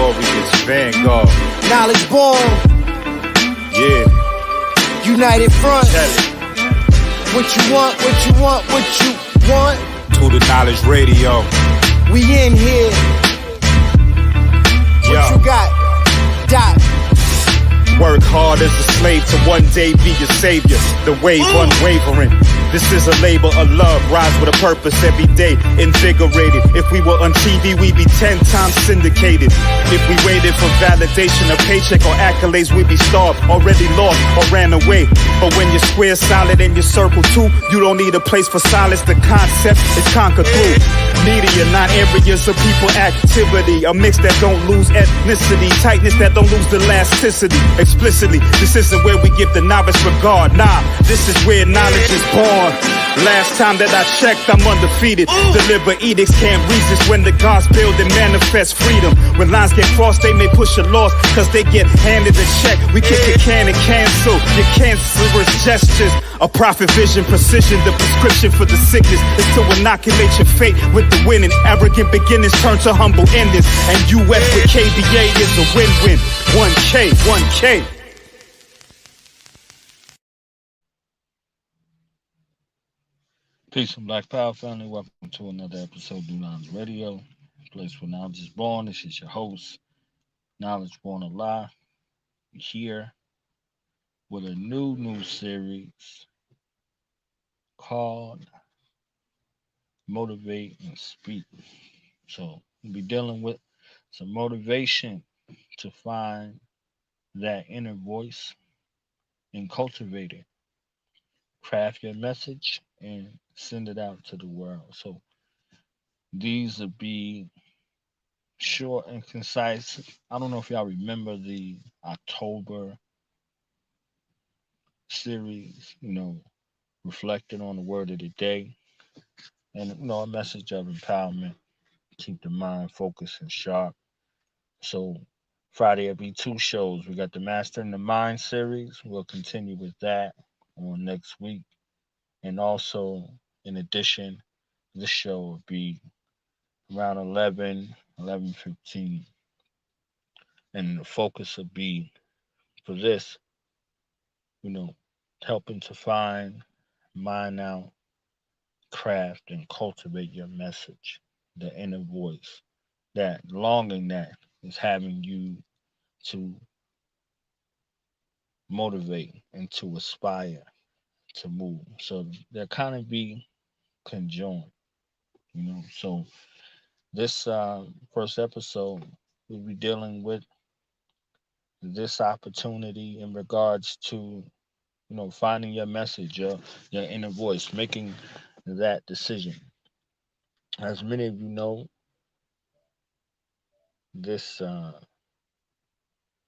Glorious Vanguard. Knowledge born. Yeah. United Front. Tell it. What you want, what you want, what you want. To the Knowledge Radio. We in here. What Yo. you got? Dot. Work hard as a slave to one day be your savior. The wave unwavering. This is a labor of love. Rise with a purpose every day. Invigorated. If we were on TV, we'd be 10 times syndicated. If we waited for validation, a paycheck or accolades, we'd be starved, already lost or ran away. But when you're square, solid, and you circle too, you don't need a place for silence. The concept is conquered through media, not areas of people activity. A mix that don't lose ethnicity, tightness that don't lose elasticity. Explicitly, this isn't where we give the novice regard. Nah, this is where knowledge is born. Last time that I checked, I'm undefeated. Deliver edicts, can't resist when the gods build and manifest freedom. When lines get crossed, they may push a loss, cause they get handed a check. We kick your can and cancel your cancerous gestures. A prophet vision, precision, the prescription for the sickness is to inoculate your fate with the winning. Arrogant beginnings turn to humble endings. And US with KBA is a win-win. 1K, 1K. Peace and Black Power family. Welcome to another episode of Knowledge Radio, place where knowledge is born. This is your host, Knowledge Born Alive. Here with a new series called Motivate and Speak. So we'll be dealing with some motivation to find that inner voice and cultivate it. Craft your message and send it out to the world. So these will be short and concise. I don't know if y'all remember the October series, reflecting on the word of the day and, a message of empowerment. Keep the mind focused and sharp. So Friday will be two shows. We got the Mastering the Mind series. We'll continue with that on next week. And also, in addition, this show will be around 11:15. And the focus will be for this, helping to find, mine out, craft, and cultivate your message, the inner voice, that longing that is having you to motivate and to aspire to move. So they'll kind of be conjoined, So this first episode, we'll be dealing with this opportunity in regards to, finding your message, your inner voice, making that decision. As many of you know, this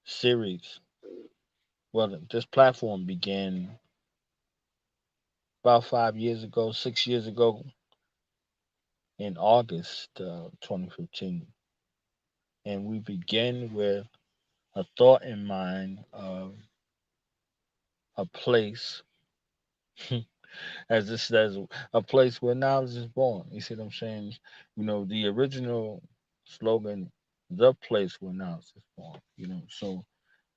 series, this platform began about 5 years ago, 6 years ago, in August 2015. And we begin with a thought in mind of a place, as it says, a place where knowledge is born. You see what I'm saying? The original slogan, the place where knowledge is born, so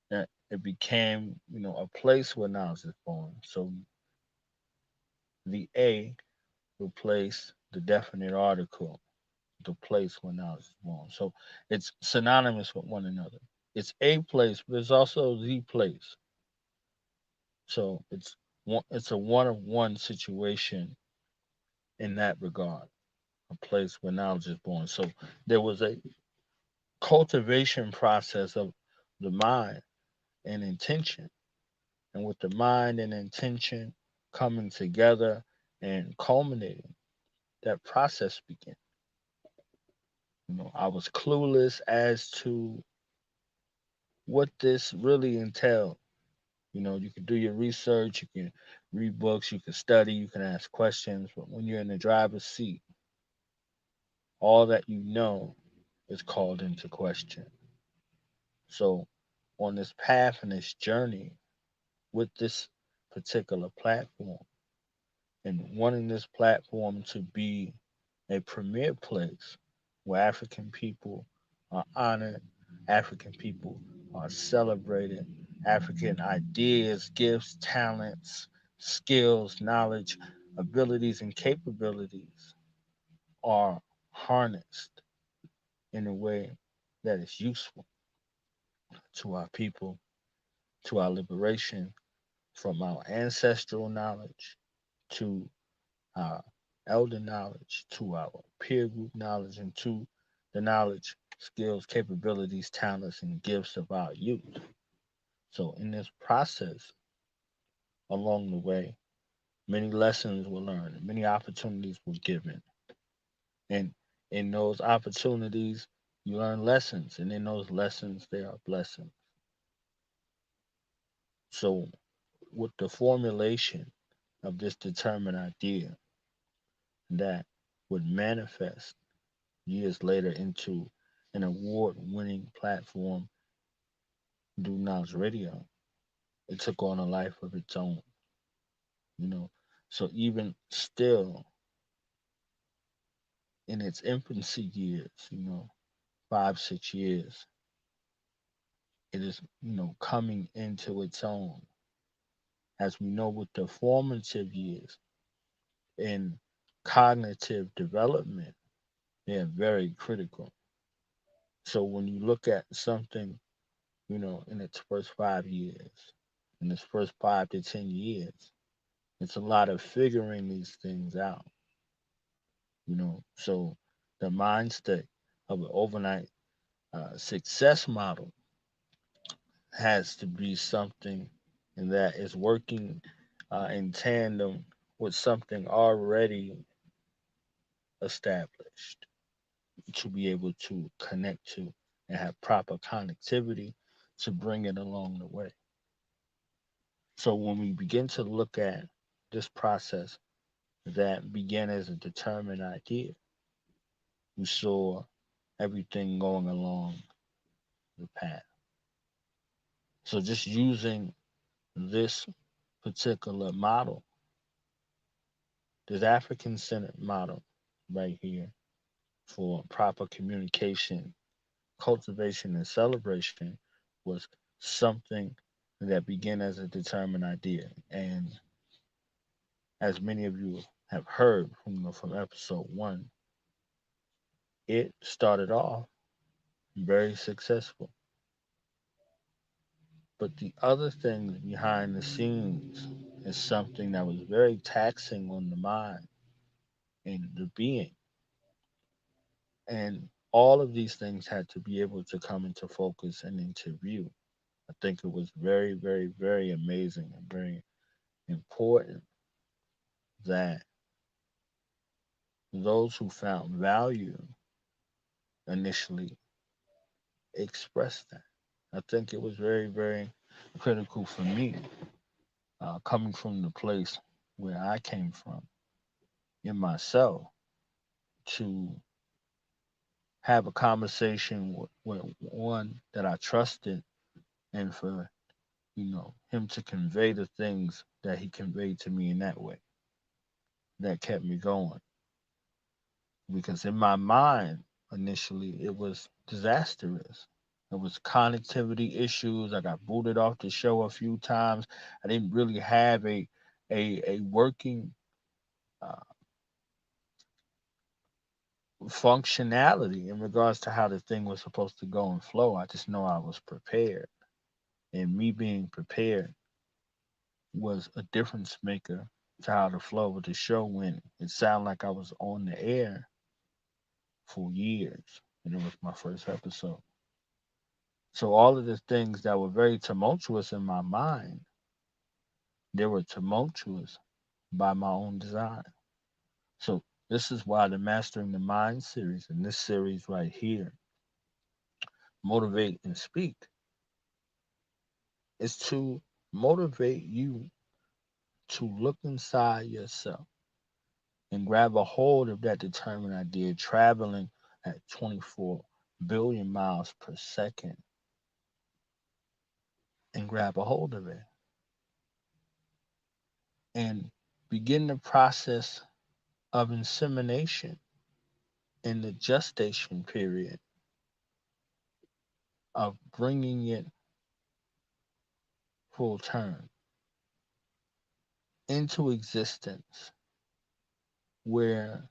that it became, a place where knowledge is born. So the A replaced the definite article, the place where knowledge is born. So it's synonymous with one another. It's a place, but it's also the place. So it's a one-of-one situation in that regard, a place where knowledge is born. So there was a cultivation process of the mind and intention. And with the mind and intention coming together and culminating, that process began. I was clueless as to what this really entailed. You can do your research, you can read books, you can study, you can ask questions, but when you're in the driver's seat, all that you know is called into question. So, on this path and this journey with this particular platform, and wanting this platform to be a premier place where African people are honored, African people are celebrated. African ideas, gifts, talents, skills, knowledge, abilities, and capabilities are harnessed in a way that is useful to our people, to our liberation, from our ancestral knowledge to our elder knowledge, to our peer group knowledge, and to the knowledge, skills, capabilities, talents, and gifts of our youth. So, in this process, along the way, many lessons were learned, many opportunities were given. And in those opportunities, you learn lessons. And in those lessons, there are blessings. So, with the formulation of this determined idea that would manifest years later into an award winning platform, Do Knowledge Radio, it took on a life of its own, you know. So, even still in its infancy years, 5, 6 years, it is, coming into its own. As we know, with the formative years in cognitive development, they are very critical. So when you look at something, in its first 5 years, in its first 5 to 10 years, it's a lot of figuring these things out, So the mind state of an overnight success model has to be something that is working in tandem with something already established to be able to connect to and have proper connectivity to bring it along the way. So when we begin to look at this process that began as a determined idea, we saw everything going along the path. So just using this particular model, this African centered model right here for proper communication, cultivation, and celebration was something that began as a determined idea. And as many of you have heard from episode one, it started off very successful. But the other things behind the scenes is something that was very taxing on the mind and the being. And all of these things had to be able to come into focus and into view. I think it was very, very, very amazing and very important that those who found value initially expressed that. I think it was very, very critical for me, coming from the place where I came from in myself, to have a conversation with one that I trusted, and for him to convey the things that he conveyed to me in that way, that kept me going. Because in my mind, initially, it was disastrous. It was connectivity issues. I got booted off the show a few times. I didn't really have a working uh, functionality in regards to how the thing was supposed to go and flow. I just know I was prepared, and me being prepared was a difference maker to how the flow of the show went. It sounded like I was on the air for years, and it was my first episode. So all of the things that were very tumultuous in my mind, they were tumultuous by my own design. So this is why the Mastering the Mind series, and this series right here, Motivate and Speak, is to motivate you to look inside yourself and grab a hold of that determined idea traveling at 24 billion miles per second, and grab a hold of it and begin the process of insemination in the gestation period of bringing it full term into existence, where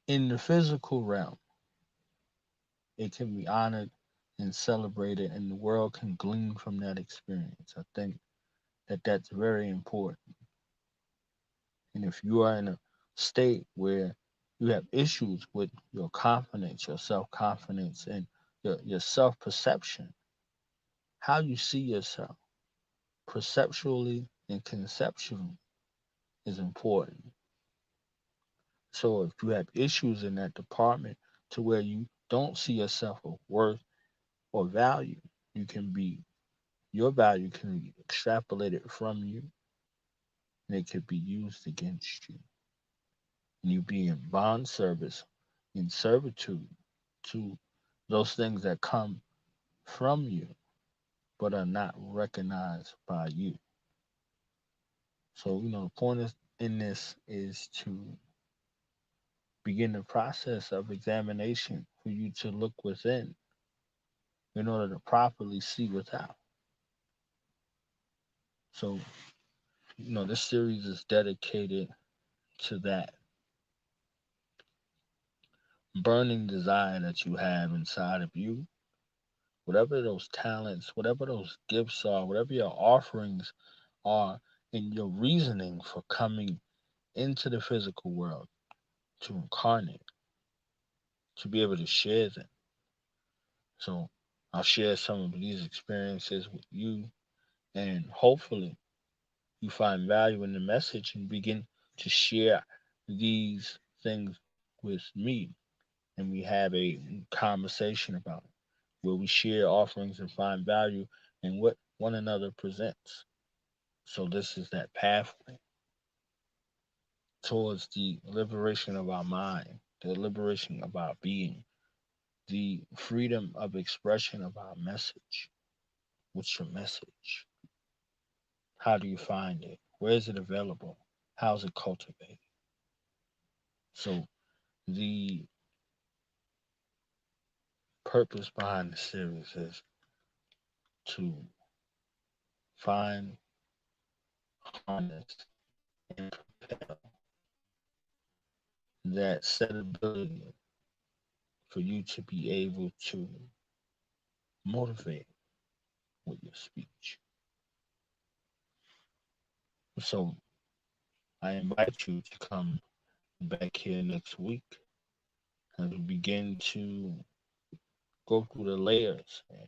in the physical realm it can be honored and celebrated, and the world can glean from that experience. I think that that's very important. And if you are in a state where you have issues with your confidence, your self confidence, and your self perception, how you see yourself perceptually and conceptually is important. So if you have issues in that department to where you don't see yourself of worth or value, you can be your value can be extrapolated from you, and it could be used against you. And you be in bond service, in servitude to those things that come from you but are not recognized by you. So, the point in this is to begin the process of examination for you to look within in order to properly see without. So, this series is dedicated to that burning desire that you have inside of you, whatever those talents, whatever those gifts are, whatever your offerings are, and your reasoning for coming into the physical world to incarnate, to be able to share them. So, I'll share some of these experiences with you, and hopefully, you find value in the message and begin to share these things with me. And we have a conversation about it, where we share offerings and find value in what one another presents. So, this is that pathway towards the liberation of our mind, the liberation of our being, the freedom of expression of our message. What's your message? How do you find it? Where is it available? How is it cultivated? So, the purpose behind the series is to find, harness, and propel that set ability for you to be able to motivate with your speech. So I invite you to come back here next week as we begin to go through the layers and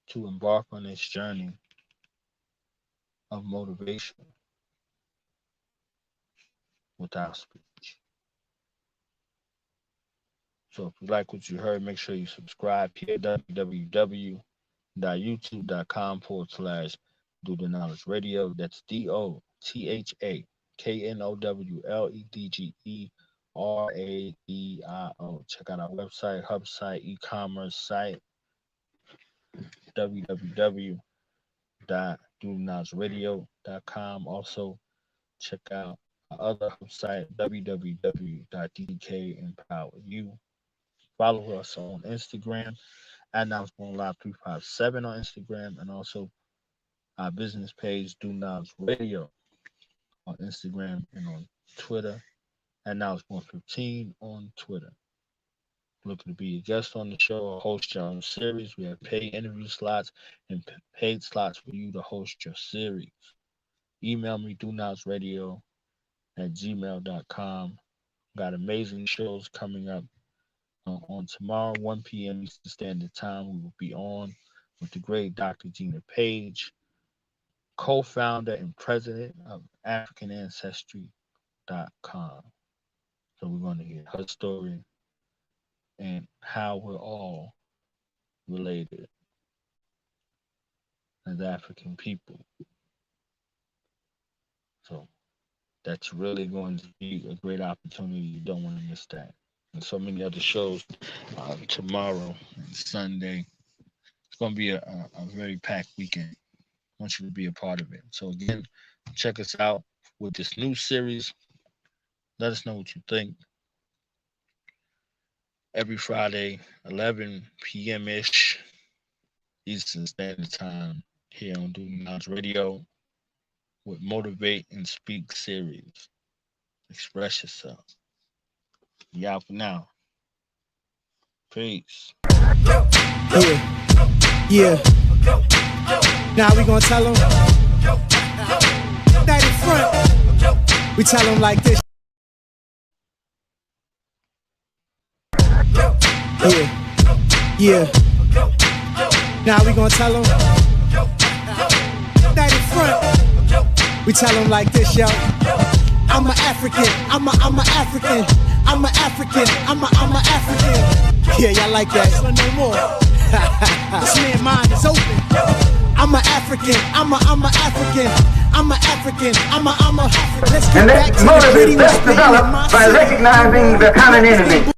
to embark on this journey of motivation with our speech. So if you like what you heard, make sure you subscribe here at www.youtube.com/. Do the Knowledge Radio. That's DOTHAKNOWLEDGERADIO. Check out our website, hub site, e-commerce site, www.dothenowledgeradio.com. Also, check out our other hub site, www.DKEmpowerYou. Follow us on Instagram at Knowledge Live 357 on Instagram, and also our business page, Do Knowledge Radio, on Instagram and on Twitter, at Knowledge 115 on Twitter. Looking to be a guest on the show or host your own series. We have paid interview slots and paid slots for you to host your series. Email me, donoutsradio@gmail.com. Got amazing shows coming up on tomorrow, 1 p.m. Eastern Standard Time. We will be on with the great Dr. Gina Page, co-founder and president of AfricanAncestry.com. So we're going to hear her story and how we're all related as African people. So that's really going to be a great opportunity. You don't want to miss that. And so many other shows tomorrow and Sunday. It's going to be a very packed weekend. I want you to be a part of it. So again, check us out with this new series. Let us know what you think. Every Friday, 11 p.m. ish, Eastern Standard Time here on Do Knowledge Radio with Motivate and Speak series. Express yourself. You out for now. Peace. Yeah. Now we gonna tell them. That in front. We tell them like this. Yeah. Now we gonna tell them. That in front. We tell them like this, yo. I'm an African. I'm a African. I'm a African. I'm a African. Yeah, y'all like that. No more. This man's mind is open. I'm a African. I'm a African. I'm a African. I'm a. Let's get And back that to motive the is best developed by recognizing the common enemy.